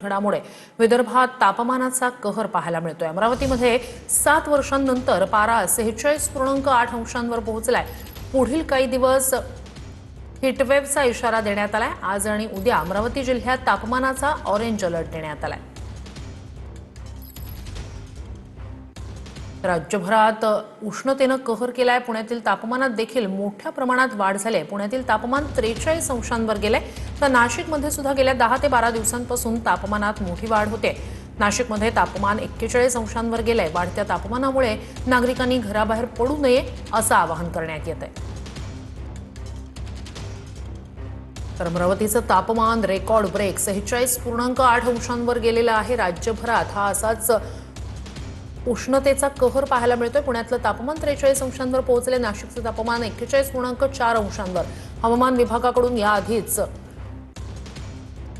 घडामोडी विदर्भात तापमानाचा कहर पाहायला मिळतोय। अमरावतीमध्ये 7 वर्षांनंतर पारा 46.8 अंशांवर पोहोचलाय। पुढील काही दिवस हीटवेव्हचा इशारा देण्यात आलाय। आज आणि उद्या अमरावती जिल्ह्यात तापमानाचा ऑरेंज अलर्ट देण्यात आलाय। राज्यभरात उष्णतेने कहर केलाय। पुण्यातील तापमानात देखील मोठ्या प्रमाणात वाढ झाली आहे। पुण्यातील तापमान 43 अंशांवर गेले तर नाशिकमध्ये सुद्धा गेल्या 10 ते 12 दिवसांपासून तापमानात मोठी वाढ होते। नाशिकमध्ये तापमान 41 अंशांवर गेले। वाढत्या तापमानामुळे नागरिकांनी घराबाहेर पडू नये असं आवाहन करण्यात येत आहे। तर अमरावतीचं तापमान रेकॉर्ड ब्रेक 46.8 अंशांवर गेलेलं आहे। राज्यभरात हा असाच उष्णतेचा कहर पाहायला मिळतोय। पुण्यातलं तापमान 43 अंशांवर पोहोचले। नाशिकचं तापमान 41.4 अंशांवर। हवामान विभागाकडून याआधीच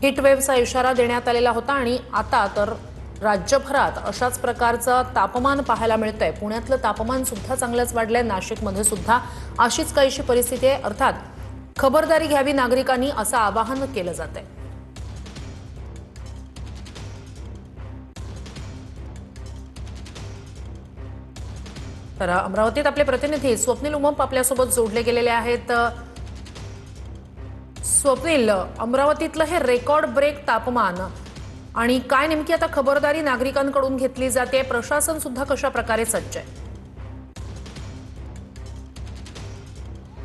हीटवेव्हचा इशारा देण्यात आलेला होता आणि आता तर राज्यभरात अशाच प्रकारचं तापमान पाहायला मिळतंय। पुण्यातलं तापमान सुद्धा चांगलंच वाढलंय। नाशिकमध्ये सुद्धा अशीच काहीशी परिस्थिती आहे। अर्थात खबरदारी घ्यावी नागरिकांनी असं आवाहन केलं जातंय। तर अमरावतीत आपले प्रतिनिधी स्वप्नील उमप आपल्यासोबत जोडले गेलेले आहेत। स्वप्नील, अमरावतीतलं हे रेकॉर्ड ब्रेक तापमान आणि काय नेमकी आता खबरदारी नागरिकांकडून घेतली जाते, प्रशासन सुद्धा कशा प्रकारे सज्ज आहे?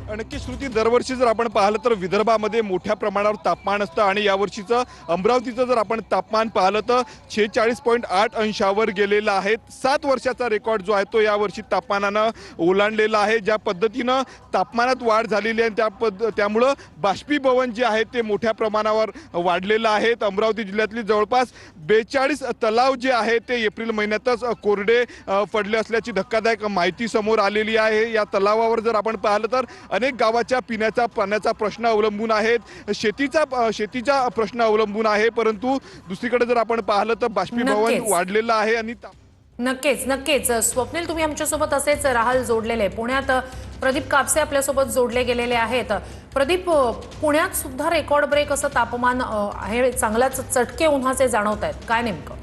नक्की श्रुती, दरवर्षी जर आपण पाहिलं तर विदर्भामध्ये मोठ्या प्रमाणावर तापमान असतं आणि यावर्षीचं अमरावतीचं जर आपण तापमान पाहिलं तर 46.8 अंशावर गेलेलं आहे। 7 वर्षाचा रेकॉर्ड जो आहे तो यावर्षी तापमानानं ओलांडलेला आहे। ज्या पद्धतीनं तापमानात वाढ झालेली आहे त्यामुळं बाष्पीभवन जे आहे ते मोठ्या प्रमाणावर वाढलेलं आहे। अमरावती जिल्ह्यातली जवळपास 42 तलाव जे आहे ते एप्रिल महिन्यातच कोरडे पडले असल्याची धक्कादायक माहिती समोर आलेली आहे। या तलावावर जर आपण पाहिलं तर अनेक गावाच्या पिण्याच्या पाण्याचा प्रश्न अवलंबून आहेत, शेतीचा प्रश्न अवलंबून आहे। परंतु दुसरीकडे जर आपण पाहिलं तर बाष्पीभवन वाढलेलं आहे आणि नक्कीच स्वप्नील, तुम्ही आमच्यासोबत असेच राहाल जोडलेले। पुण्यात प्रदीप कापसे आपल्यासोबत जोडले गेलेले आहेत। प्रदीप, पुण्यात सुद्धा रेकॉर्ड ब्रेक असं तापमान आहे, चांगलाच चटके उन्हाचे जाणवत आहेत, काय नेमकं?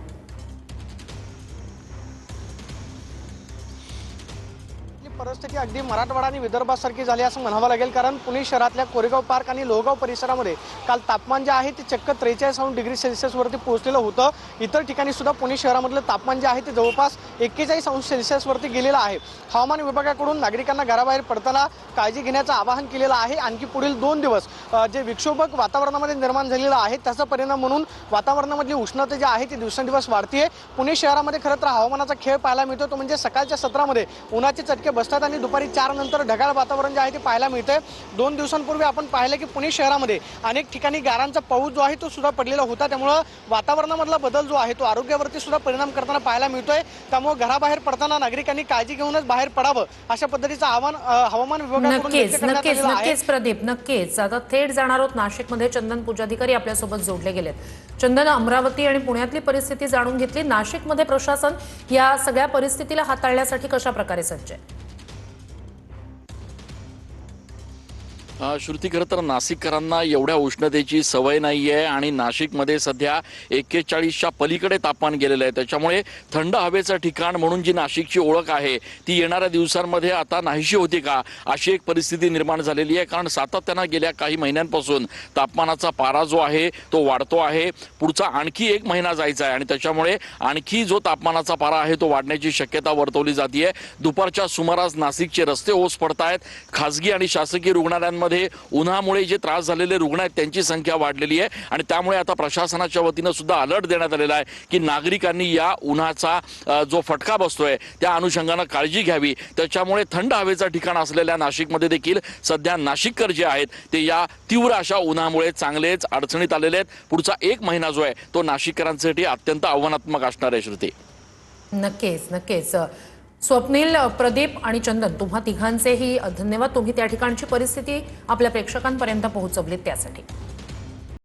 परिस्थिती अगदी मराठवाडा आणि विदर्भासारखी झाली असं म्हणावं लागेल, कारण पुणे शहरातल्या कोरेगाव पार्क आणि लोहगाव परिसरामध्ये काल तापमान जे आहे ते चक्क 43 डिग्री सेल्सिअसवरती पोहोचलेलं होतं। इतर ठिकाणी सुद्धा पुणे शहरामधलं तापमान जे आहे ते जवळपास 41 अंश सेल्सिअसवरती गेलेलं आहे। हवामान विभागाकडून नागरिकांना घराबाहेर पडताना काळजी घेण्याचं आवाहन केलेलं आहे। आणखी पुढील 2 दिवस जे विक्षोभक वातावरणामध्ये निर्माण झालेलं आहे त्याचा परिणाम म्हणून वातावरणामधली उष्णता जी आहे ती दिवसेंदिवस वाढतीये। पुणे शहरामध्ये खरं तर हवामानाचा खेळ पाहायला मिळतो, तो म्हणजे सकाळच्या सत्रामध्ये उन्हाचे चटके बसतात आणि दुपारी 4 नंतर ढगाळ वातावरण जे आहे ते पाहायला मिळतंय। 2 दिवसांपूर्वी आपण पाहिलं की पुणे शहरामध्ये अनेक ठिकाणी गारांचा पाऊस जो आहे तो सुद्धा पडलेला होता। त्यामुळे वातावरणामधला बदल जो आहे तो आरोग्यावरती सुद्धा परिणाम करताना पाहायला मिळतोय। त्यामुळे घराबाहेर पडताना नागरिकांनी काळजी घेऊनच बाहेर पडावं अशा पद्धतीचं आवाहन हवामान विभागाकडून करण्यात आलेलं आहे। नक्कीच प्रदीप, नक्कीच आता थेट जाणार आहोत नाशिकमध्ये। चंदन पूजाधिकारी आपल्यासोबत जोडले गेलेत। चंदन, अमरावती आणि पुण्यातली परिस्थिती जाणून घेतली। नाशिकमध्ये प्रशासन या सगळ्या परिस्थितीला हाताळण्यासाठी कशा प्रकारे सज्ज आहे? श्रुती, खरं तर नाशिककरांना एवढ्या उष्णतेची सवय नाही आहे आणि नाशिकमध्ये सध्या 41च्या पलीकडे तापमान गेलेलं आहे। त्याच्यामुळे थंड हवेचं ठिकाण म्हणून जी नाशिकची ओळख आहे ती येणाऱ्या दिवसांमध्ये आता नाहीशी होती का अशी एक परिस्थिती निर्माण झालेली आहे। कारण सातत्यानं गेल्या काही महिन्यांपासून तापमानाचा पारा जो आहे तो वाढतो आहे। पुढचा आणखी 1 महिना जायचा आहे आणि त्याच्यामुळे आणखी जो तापमानाचा पारा आहे तो वाढण्याची शक्यता वर्तवली जाते। दुपारच्या सुमारास नाशिकचे रस्ते ओस पडत आहेत। खासगी आणि शासकीय रुग्णालयांमध्ये उन्हामुळे जे त्रास झालेले रुग्ण आहेत त्यांची संख्या वाढलेली आहे आणि त्यामुळे आता प्रशासनाच्या वतीनं सुद्धा अलर्ट देण्यात आलेला आहे की नागरिकांनी या उन्हाचा जो फटका बसतोय त्या अनुषंगानं काळजी घ्यावी। त्याच्यामुळे थंड हवेचं ठिकाण असलेल्या नाशिकमध्ये देखील सध्या नाशिककर जे आहेत ते या तीव्र अशा उन्हामुळे चांगलेच अडचणीत आलेले आहेत। पुढचा 1 महिना जो आहे तो नाशिककरांसाठी अत्यंत आव्हानात्मक असणार आहे। श्रुती, नक्कीच स्वप्नील, प्रदीप आणि चंदन, तुम्हा तिघांचेही धन्यवाद। तुम्ही त्या ठिकाणची परिस्थिती आपल्या प्रेक्षकांपर्यंत पोहोचवलीत त्यासाठी।